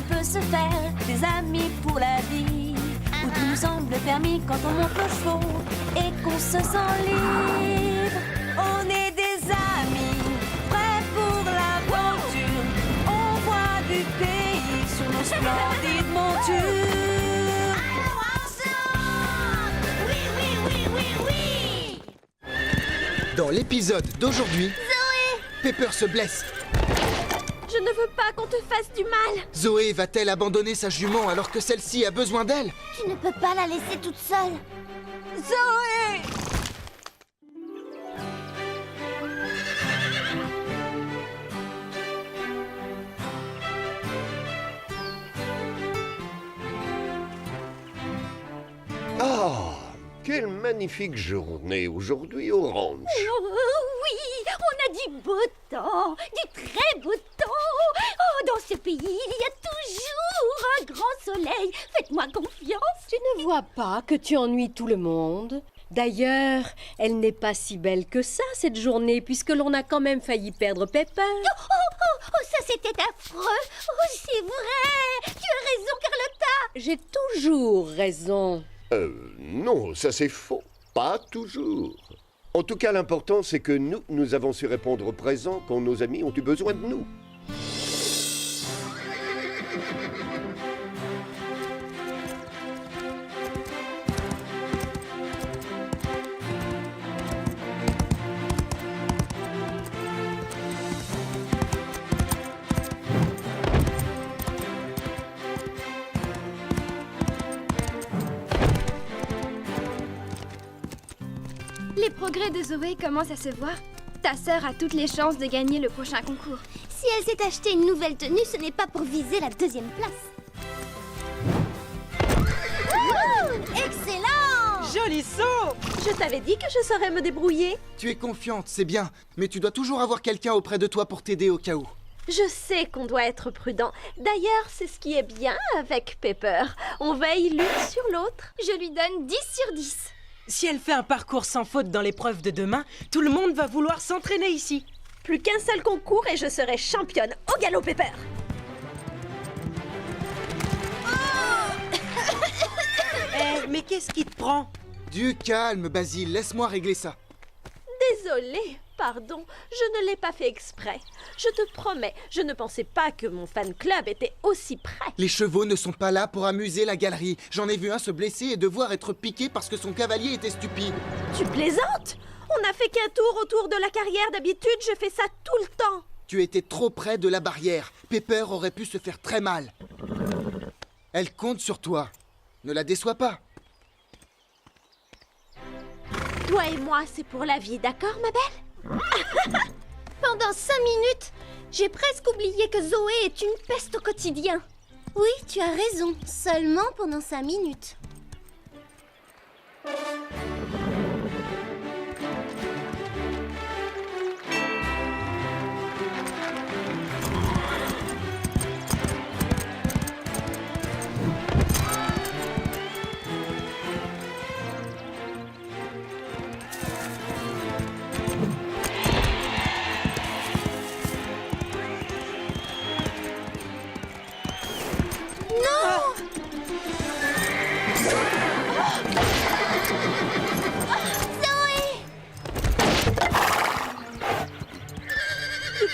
peut se faire des amis pour la vie, où tout nous semble permis quand on monte nos chevaux et qu'on se sent libre. On est des amis, prêts pour l'aventure. On voit du pays sur nos splendides montures. Alors ensemble! Oui, oui, oui, oui, oui! Dans l'épisode d'aujourd'hui, Zoé! Pepper se blesse. Je ne veux pas qu'on te fasse du mal. Zoé va-t-elle abandonner sa jument alors que celle-ci a besoin d'elle? Tu ne peux pas la laisser toute seule. Zoé! Ah, quelle magnifique journée aujourd'hui au ranch. Oui, on a du beau temps, du très beau temps. Oh, dans ce pays, il y a toujours un grand soleil. Faites-moi confiance. Tu ne vois pas que tu ennuies tout le monde? D'ailleurs, elle n'est pas si belle que ça, cette journée, puisque l'on a quand même failli perdre Pepper. Oh, ça c'était affreux. Oh, c'est vrai. Tu as raison, Carlotta. J'ai toujours raison. Non, ça c'est faux. Pas toujours. En tout cas, l'important c'est que nous avons su répondre présent quand nos amis ont eu besoin de nous. Les progrès de Zoé commencent à se voir. Ta sœur a toutes les chances de gagner le prochain concours. Si elle s'est acheté une nouvelle tenue, ce n'est pas pour viser la 2e place. Excellent! Joli saut! Je t'avais dit que je saurais me débrouiller. Tu es confiante, c'est bien, mais tu dois toujours avoir quelqu'un auprès de toi pour t'aider au cas où. Je sais qu'on doit être prudent. D'ailleurs, c'est ce qui est bien avec Pepper. On veille l'une sur l'autre. Je lui donne 10 sur 10. Si elle fait un parcours sans faute dans l'épreuve de demain, tout le monde va vouloir s'entraîner ici. Plus qu'un seul concours et je serai championne au galop Pepper. Mais qu'est-ce qui te prend? Du calme, Basile, laisse-moi régler ça. Désolée, pardon, je ne l'ai pas fait exprès. Je te promets, je ne pensais pas que mon fan club était aussi prêt. Les chevaux ne sont pas là pour amuser la galerie. J'en ai vu un se blesser et devoir être piqué parce que son cavalier était stupide. Tu plaisantes? On n'a fait qu'un tour autour de la carrière. D'habitude, je fais ça tout le temps. Tu étais trop près de la barrière. Pepper aurait pu se faire très mal. Elle compte sur toi. Ne la déçois pas. Toi et moi, c'est pour la vie, d'accord, ma belle? Pendant 5 minutes, j'ai presque oublié que Zoé est une peste au quotidien. Oui, tu as raison. Seulement pendant 5 minutes.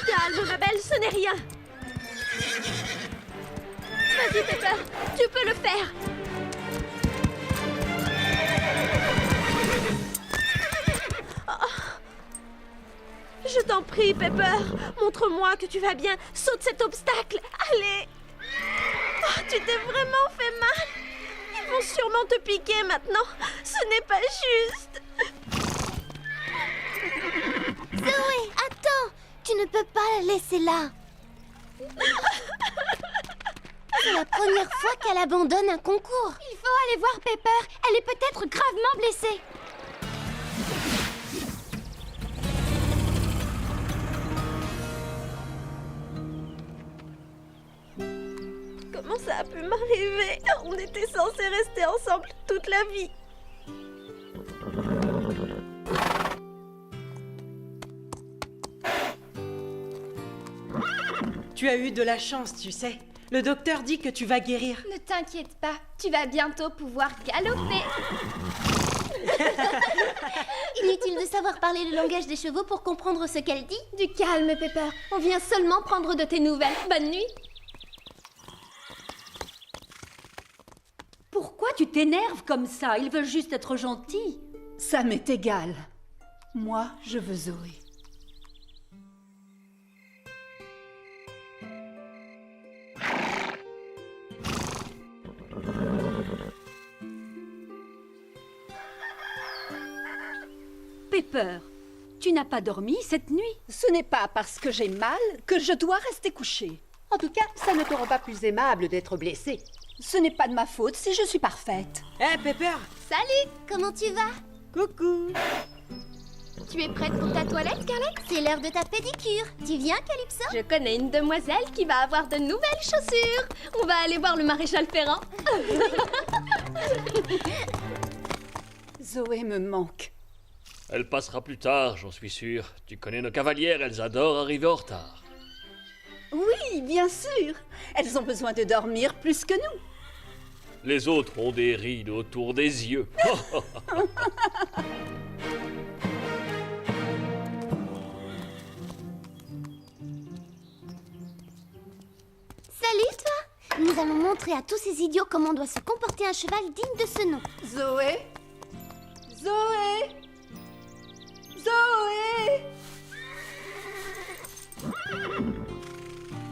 Calme, ma belle, ce n'est rien. Vas-y, Pepper, tu peux le faire. Je t'en prie, Pepper. Montre-moi que tu vas bien. Saute cet obstacle. Allez. Oh, tu t'es vraiment fait mal. Ils vont sûrement te piquer maintenant. Ce n'est pas juste. Zoé, attends! Tu ne peux pas la laisser là. C'est la première fois qu'elle abandonne un concours. Il faut aller voir Pepper. Elle est peut-être gravement blessée. Comment ça a pu m'arriver? On était censés rester ensemble toute la vie. Tu as eu de la chance, tu sais. Le docteur dit que tu vas guérir. Ne t'inquiète pas, tu vas bientôt pouvoir galoper. Inutile de savoir parler le langage des chevaux pour comprendre ce qu'elle dit. Du calme, Pepper. On vient seulement prendre de tes nouvelles. Bonne nuit. Pourquoi tu t'énerves comme ça? Ils veulent juste être gentils. Ça m'est égal. Moi, je veux Zoé. Pepper, tu n'as pas dormi cette nuit? Ce n'est pas parce que j'ai mal que je dois rester couchée. En tout cas, ça ne te rend pas plus aimable d'être blessée. Ce n'est pas de ma faute si je suis parfaite. Hé, Pepper! Salut, comment tu vas? Coucou! Tu es prête pour ta toilette, Scarlett? C'est l'heure de ta pédicure. Tu viens, Calypso? Je connais une demoiselle qui va avoir de nouvelles chaussures. On va aller voir le maréchal Ferrand. Zoé me manque. Elle passera plus tard, j'en suis sûr. Tu connais nos cavalières, elles adorent arriver en retard. Oui, bien sûr. Elles ont besoin de dormir plus que nous. Les autres ont des rides autour des yeux. Salut, toi. Nous allons montrer à tous ces idiots comment doit se comporter un cheval digne de ce nom. Zoé? Zoé? Zoé?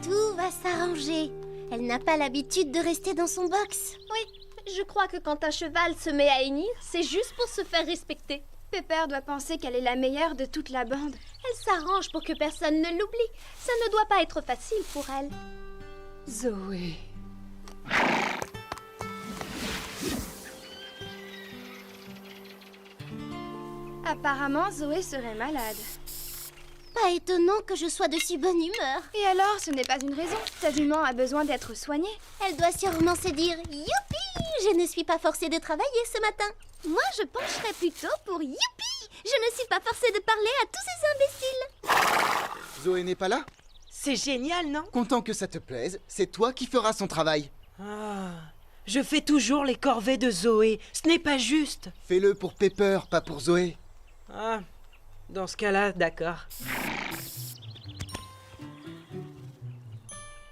Tout va s'arranger. Elle n'a pas l'habitude de rester dans son box. Oui, je crois que quand un cheval se met à hennir, c'est juste pour se faire respecter. Pepper doit penser qu'elle est la meilleure de toute la bande. Elle s'arrange pour que personne ne l'oublie. Ça ne doit pas être facile pour elle. Zoé. Apparemment, Zoé serait malade. Pas étonnant que je sois de si bonne humeur. Et alors, ce n'est pas une raison. Ta jument a besoin d'être soignée. Elle doit sûrement se dire « Youpi! Je ne suis pas forcée de travailler ce matin. » Moi, je pencherais plutôt pour « Youpi! Je ne suis pas forcée de parler à tous ces imbéciles. » Zoé n'est pas là? C'est génial, non? Content que ça te plaise, c'est toi qui feras son travail. Ah, je fais toujours les corvées de Zoé. Ce n'est pas juste. Fais-le pour Pepper, pas pour Zoé. Ah, dans ce cas-là, d'accord.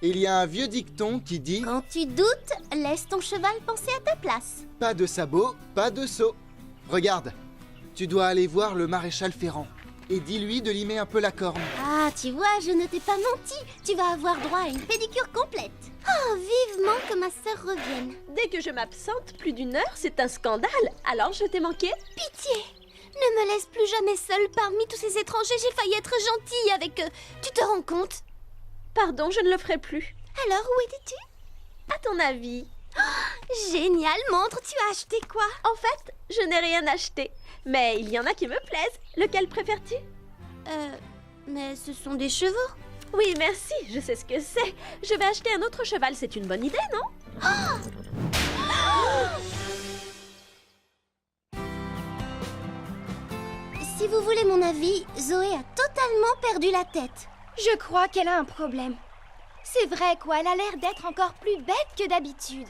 Il y a un vieux dicton qui dit Quand tu doutes, laisse ton cheval penser à ta place. « Pas de sabot, pas de seau ». Regarde, tu dois aller voir le maréchal Ferrand et dis-lui de limer un peu la corne. Ah, tu vois, je ne t'ai pas menti. Tu vas avoir droit à une pédicure complète. Oh, vivement que ma sœur revienne. Dès que je m'absente plus d'une heure, c'est un scandale. Alors je t'ai manqué? Pitié! Ne me laisse plus jamais seule parmi tous ces étrangers. J'ai failli être gentille avec eux. Tu te rends compte? Pardon, je ne le ferai plus. Alors, où étais-tu? À ton avis? Oh, génial, montre, tu as acheté quoi? En fait, je n'ai rien acheté. Mais il y en a qui me plaisent. Lequel préfères-tu? Mais ce sont des chevaux. Oui, merci, je sais ce que c'est. Je vais acheter un autre cheval, c'est une bonne idée, non? Si vous voulez mon avis, Zoé a totalement perdu la tête. Je crois qu'elle a un problème. C'est vrai, quoi, elle a l'air d'être encore plus bête que d'habitude.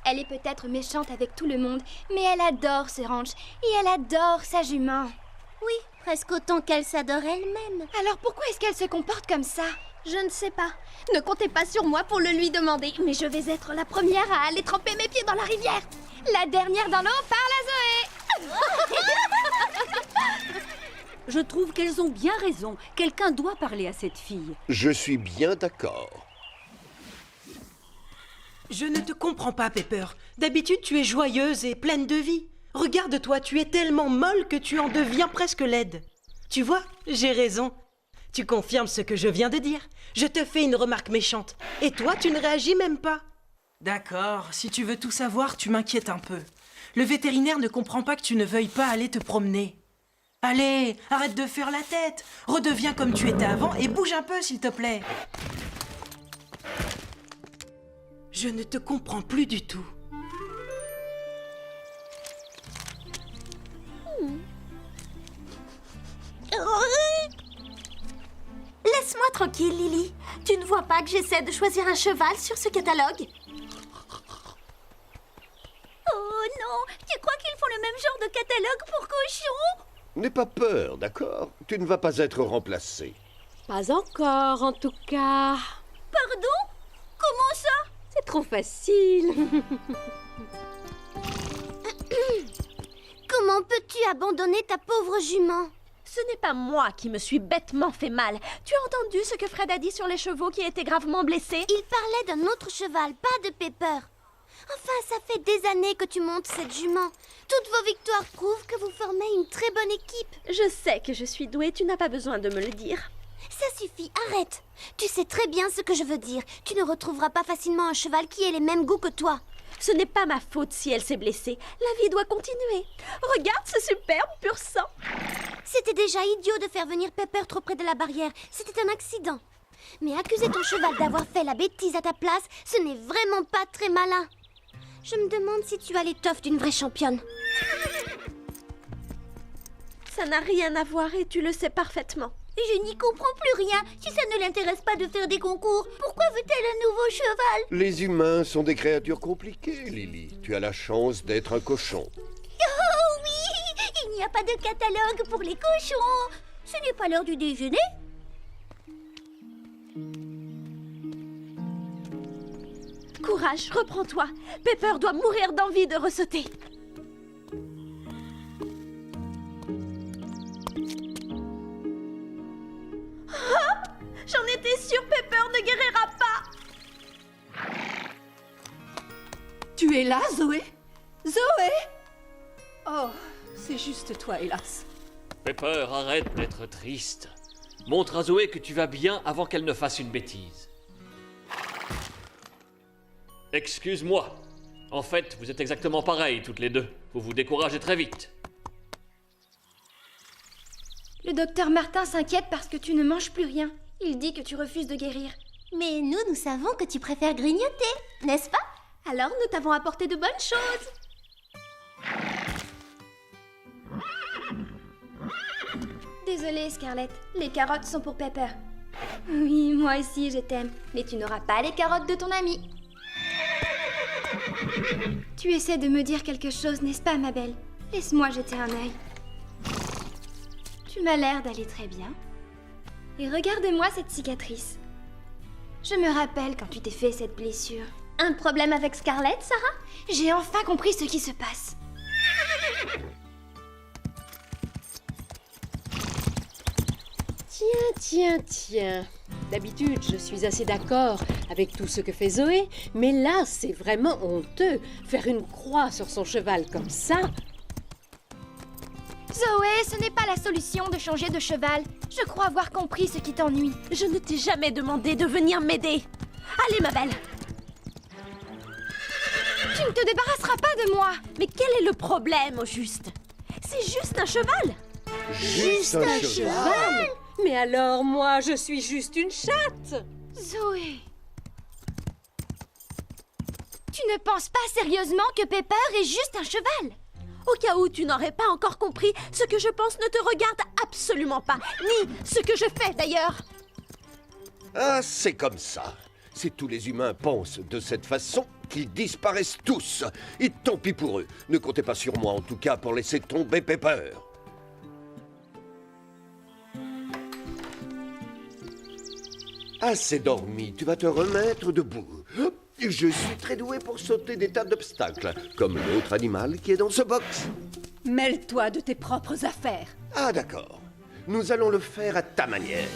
Elle est peut-être méchante avec tout le monde, mais elle adore ce ranch et elle adore sa jument. Oui, presque autant qu'elle s'adore elle-même. Alors pourquoi est-ce qu'elle se comporte comme ça? Je ne sais pas. Ne comptez pas sur moi pour le lui demander, mais je vais être la première à aller tremper mes pieds dans la rivière. La dernière dans l'eau parle à Zoé. Je trouve qu'elles ont bien raison. Quelqu'un doit parler à cette fille. Je suis bien d'accord. Je ne te comprends pas, Pepper. D'habitude, tu es joyeuse et pleine de vie. Regarde-toi, tu es tellement molle que tu en deviens presque laide. Tu vois, j'ai raison. Tu confirmes ce que je viens de dire. Je te fais une remarque méchante. Et toi, tu ne réagis même pas. D'accord, si tu veux tout savoir, tu m'inquiètes un peu. Le vétérinaire ne comprend pas que tu ne veuilles pas aller te promener. Allez, arrête de faire la tête. Redeviens comme tu étais avant et bouge un peu, s'il te plaît. Je ne te comprends plus du tout. Laisse-moi tranquille, Lily. Tu ne vois pas que j'essaie de choisir un cheval sur ce catalogue? Oh non, tu crois qu'ils font le même genre de catalogue pour cochons? N'aie pas peur, d'accord? Tu ne vas pas être remplacé. Pas encore, en tout cas. Pardon? Comment ça? C'est trop facile. Comment peux-tu abandonner ta pauvre jument? Ce n'est pas moi qui me suis bêtement fait mal. Tu as entendu ce que Fred a dit sur les chevaux qui étaient gravement blessés? Il parlait d'un autre cheval, pas de Pepper. Enfin, ça fait des années que tu montes cette jument. Toutes vos victoires prouvent que vous formez une très bonne équipe. Je sais que je suis douée, tu n'as pas besoin de me le dire. Ça suffit, arrête. Tu sais très bien ce que je veux dire. Tu ne retrouveras pas facilement un cheval qui ait les mêmes goûts que toi. Ce n'est pas ma faute si elle s'est blessée. La vie doit continuer. Regarde ce superbe pur sang. C'était déjà idiot de faire venir Pepper trop près de la barrière. C'était un accident. Mais accuser ton cheval d'avoir fait la bêtise à ta place, ce n'est vraiment pas très malin. Je me demande si tu as l'étoffe d'une vraie championne. Ça n'a rien à voir et tu le sais parfaitement. Je n'y comprends plus rien. Si ça ne l'intéresse pas de faire des concours, pourquoi veut-elle un nouveau cheval? Les humains sont des créatures compliquées, Lily. Tu as la chance d'être un cochon. Oh oui! Il n'y a pas de catalogue pour les cochons. Ce n'est pas l'heure du déjeuner? Courage, reprends-toi. Pepper doit mourir d'envie de ressauter. Ah! J'en étais sûre, Pepper ne guérira pas. Tu es là, Zoé? Zoé? Oh, c'est juste toi, hélas. Pepper, arrête d'être triste. Montre à Zoé que tu vas bien avant qu'elle ne fasse une bêtise. Excuse-moi. En fait, vous êtes exactement pareilles toutes les deux. Vous vous découragez très vite. Le docteur Martin s'inquiète parce que tu ne manges plus rien. Il dit que tu refuses de guérir. Mais nous savons que tu préfères grignoter, n'est-ce pas? Alors nous t'avons apporté de bonnes choses. Désolée, Scarlett. Les carottes sont pour Pepper. Oui, moi aussi, je t'aime. Mais tu n'auras pas les carottes de ton ami. Tu essaies de me dire quelque chose, n'est-ce pas, ma belle? Laisse-moi jeter un œil. Tu m'as l'air d'aller très bien. Et regarde-moi cette cicatrice. Je me rappelle quand tu t'es fait cette blessure. Un problème avec Scarlett, Sarah? J'ai enfin compris ce qui se passe. Tiens. D'habitude, je suis assez d'accord avec tout ce que fait Zoé, mais là, c'est vraiment honteux. Faire une croix sur son cheval comme ça. Zoé, ce n'est pas la solution de changer de cheval. Je crois avoir compris ce qui t'ennuie. Je ne t'ai jamais demandé de venir m'aider. Allez, ma belle. Tu ne te débarrasseras pas de moi. Mais quel est le problème, au juste? C'est juste un cheval. Juste un cheval? Mais alors, moi, je suis juste une chatte. Zoé. Tu ne penses pas sérieusement que Pepper est juste un cheval? Au cas où tu n'aurais pas encore compris, ce que je pense ne te regarde absolument pas, ni ce que je fais d'ailleurs. Ah, c'est comme ça. Si tous les humains pensent de cette façon, qu'ils disparaissent tous. Et tant pis pour eux. Ne comptez pas sur moi, en tout cas, pour laisser tomber Pepper. Assez dormi, tu vas te remettre debout. Je suis très doué pour sauter des tas d'obstacles, comme l'autre animal qui est dans ce box. Mêle-toi de tes propres affaires. Ah, d'accord. Nous allons le faire à ta manière.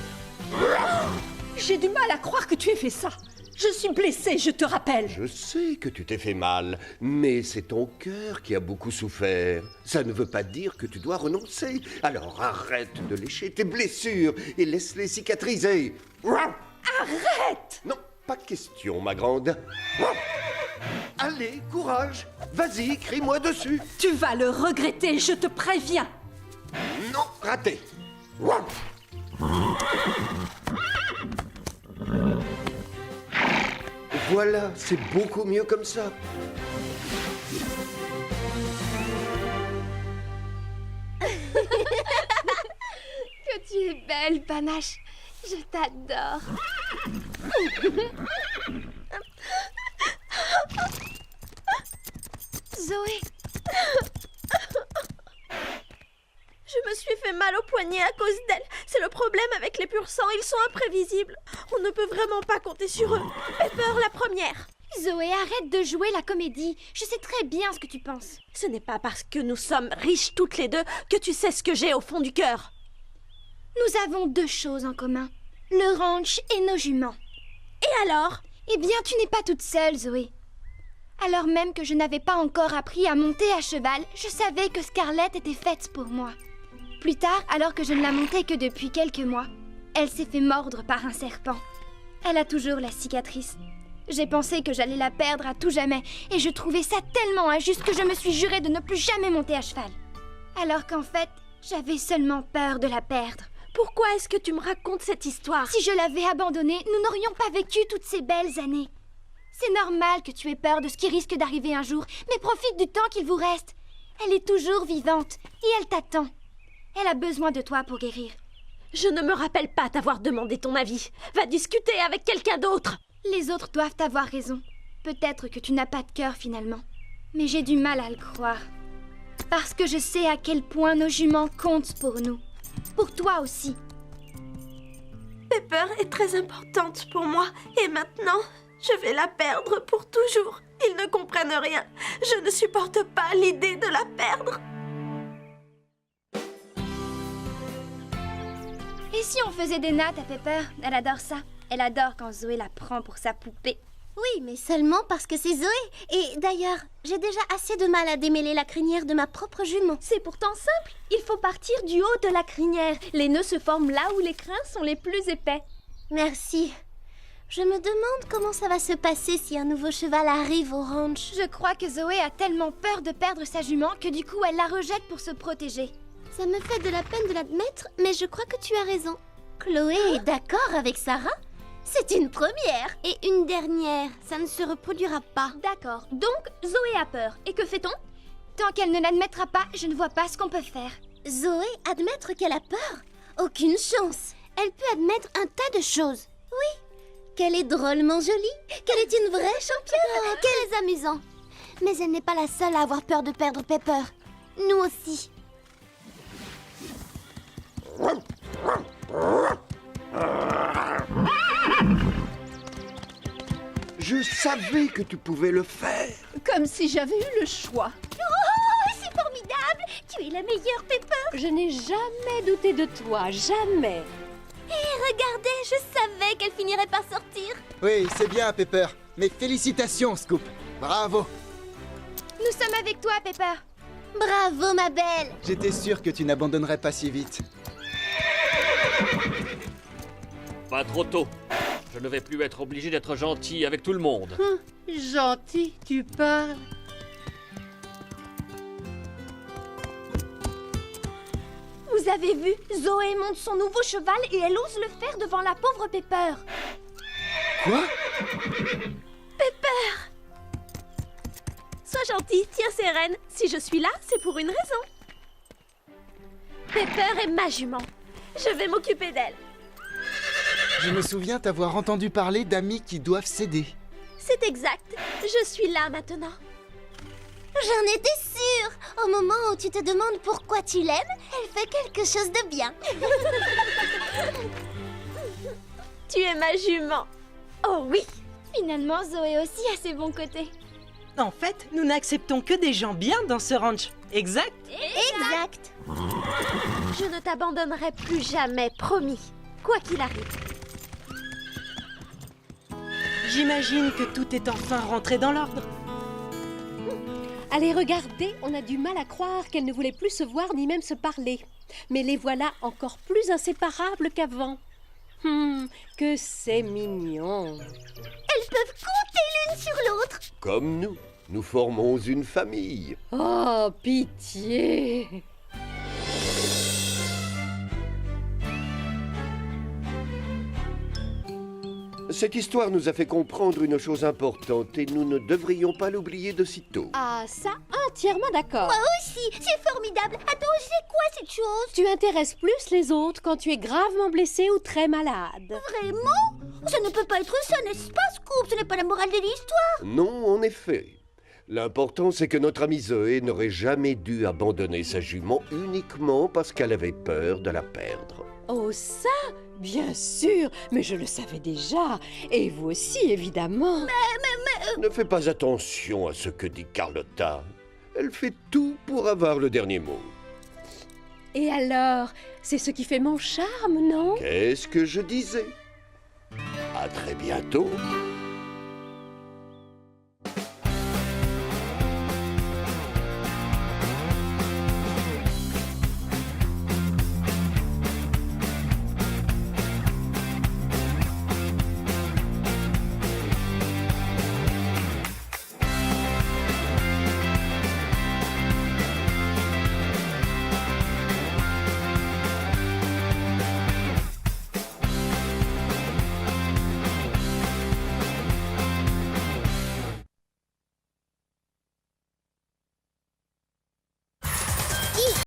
J'ai du mal à croire que tu aies fait ça. Je suis blessée, je te rappelle. Je sais que tu t'es fait mal, mais c'est ton cœur qui a beaucoup souffert. Ça ne veut pas dire que tu dois renoncer. Alors arrête de lécher tes blessures et laisse-les cicatriser. Arrête! Non, pas question, ma grande. Allez, courage. Vas-y, crie-moi dessus. Tu vas le regretter, je te préviens. Non, raté. Voilà, c'est beaucoup mieux comme ça. Que tu es belle, Panache. Je t'adore. Zoé, Je me suis fait mal au poignet à cause d'elle. C'est le problème avec les pur sang, ils sont imprévisibles. On ne peut vraiment pas compter sur eux. Pepper, la première. Zoé, arrête de jouer la comédie. Je sais très bien ce que tu penses. Ce n'est pas parce que nous sommes riches toutes les deux que tu sais ce que j'ai au fond du cœur. Nous avons 2 choses en commun. Le ranch et nos juments. Et alors? Eh bien, tu n'es pas toute seule, Zoé. Alors même que je n'avais pas encore appris à monter à cheval, je savais que Scarlett était faite pour moi. Plus tard, alors que je ne la montais que depuis quelques mois, elle s'est fait mordre par un serpent. Elle a toujours la cicatrice. J'ai pensé que j'allais la perdre à tout jamais, et je trouvais ça tellement injuste que je me suis juré de ne plus jamais monter à cheval. Alors qu'en fait, j'avais seulement peur de la perdre. Pourquoi est-ce que tu me racontes cette histoire? Si je l'avais abandonnée, nous n'aurions pas vécu toutes ces belles années. C'est normal que tu aies peur de ce qui risque d'arriver un jour, mais profite du temps qu'il vous reste. Elle est toujours vivante, et elle t'attend. Elle a besoin de toi pour guérir. Je ne me rappelle pas t'avoir demandé ton avis. Va discuter avec quelqu'un d'autre. Les autres doivent avoir raison. Peut-être que tu n'as pas de cœur finalement. Mais j'ai du mal à le croire. Parce que je sais à quel point nos juments comptent pour nous. Pour toi aussi. Pepper est très importante pour moi. Et maintenant, je vais la perdre pour toujours. Ils ne comprennent rien. Je ne supporte pas l'idée de la perdre. Et si on faisait des nattes à Pepper? Elle adore ça. Elle adore quand Zoé la prend pour sa poupée. Oui, mais seulement parce que c'est Zoé. Et d'ailleurs, j'ai déjà assez de mal à démêler la crinière de ma propre jument. C'est pourtant simple. Il faut partir du haut de la crinière. Les nœuds se forment là où les crins sont les plus épais. Merci. Je me demande comment ça va se passer si un nouveau cheval arrive au ranch. Je crois que Zoé a tellement peur de perdre sa jument que du coup elle la rejette pour se protéger. Ça me fait de la peine de l'admettre, mais je crois que tu as raison. Chloé est d'accord avec Sarah? C'est une première et une dernière. Ça ne se reproduira pas. D'accord. Donc, Zoé a peur. Et que fait-on? Tant qu'elle ne l'admettra pas, je ne vois pas ce qu'on peut faire. Zoé, admettre qu'elle a peur? Aucune chance. Elle peut admettre un tas de choses. Oui. Qu'elle est drôlement jolie, qu'elle est une vraie championne, qu'elle est amusante. Mais elle n'est pas la seule à avoir peur de perdre Pepper. Nous aussi. Je savais que tu pouvais le faire. Comme si j'avais eu le choix. Oh, c'est formidable! Tu es la meilleure, Pepper! Je n'ai jamais douté de toi, jamais. Et regardez, je savais qu'elle finirait par sortir. Oui, c'est bien, Pepper. Mais félicitations, Scoop. Bravo. Nous sommes avec toi, Pepper. Bravo, ma belle. J'étais sûr que tu n'abandonnerais pas si vite. Pas trop tôt. Je ne vais plus être obligé d'être gentil avec tout le monde. Gentil, tu parles. Vous avez vu? Zoé monte son nouveau cheval et elle ose le faire devant la pauvre Pepper. Quoi? Pepper! Sois gentille, tiens ses rênes. Si je suis là, c'est pour une raison. Pepper est ma jument. Je vais m'occuper d'elle. Je me souviens t'avoir entendu parler d'amis qui doivent céder. C'est exact. Je suis là maintenant. J'en étais sûre. Au moment où tu te demandes pourquoi tu l'aimes, elle fait quelque chose de bien. Tu es ma jument. Oh oui. Finalement, Zoé aussi a ses bons côtés. En fait, nous n'acceptons que des gens bien dans ce ranch. Exact? Exact. Je ne t'abandonnerai plus jamais, promis. Quoi qu'il arrive. J'imagine que tout est enfin rentré dans l'ordre. Allez, regardez, on a du mal à croire qu'elles ne voulaient plus se voir ni même se parler. Mais les voilà encore plus inséparables qu'avant. Que c'est mignon. Elles peuvent compter l'une sur l'autre. Comme nous, nous formons une famille. Oh, pitié. Cette histoire nous a fait comprendre une chose importante et nous ne devrions pas l'oublier de sitôt. Ah, ça, entièrement d'accord. Moi aussi, c'est formidable. Attends, c'est quoi cette chose? Tu intéresses plus les autres quand tu es gravement blessé ou très malade. Vraiment? Ça ne peut pas être ça, n'est-ce pas, Scoop? Ce n'est pas la morale de l'histoire. Non, en effet. L'important, c'est que notre amie Zoé n'aurait jamais dû abandonner sa jument uniquement parce qu'elle avait peur de la perdre. Oh ça, bien sûr, mais je le savais déjà. Et vous aussi, évidemment. Ne fais pas attention à ce que dit Carlotta. Elle fait tout pour avoir le dernier mot. Et alors, c'est ce qui fait mon charme, non? Qu'est-ce que je disais? À très bientôt.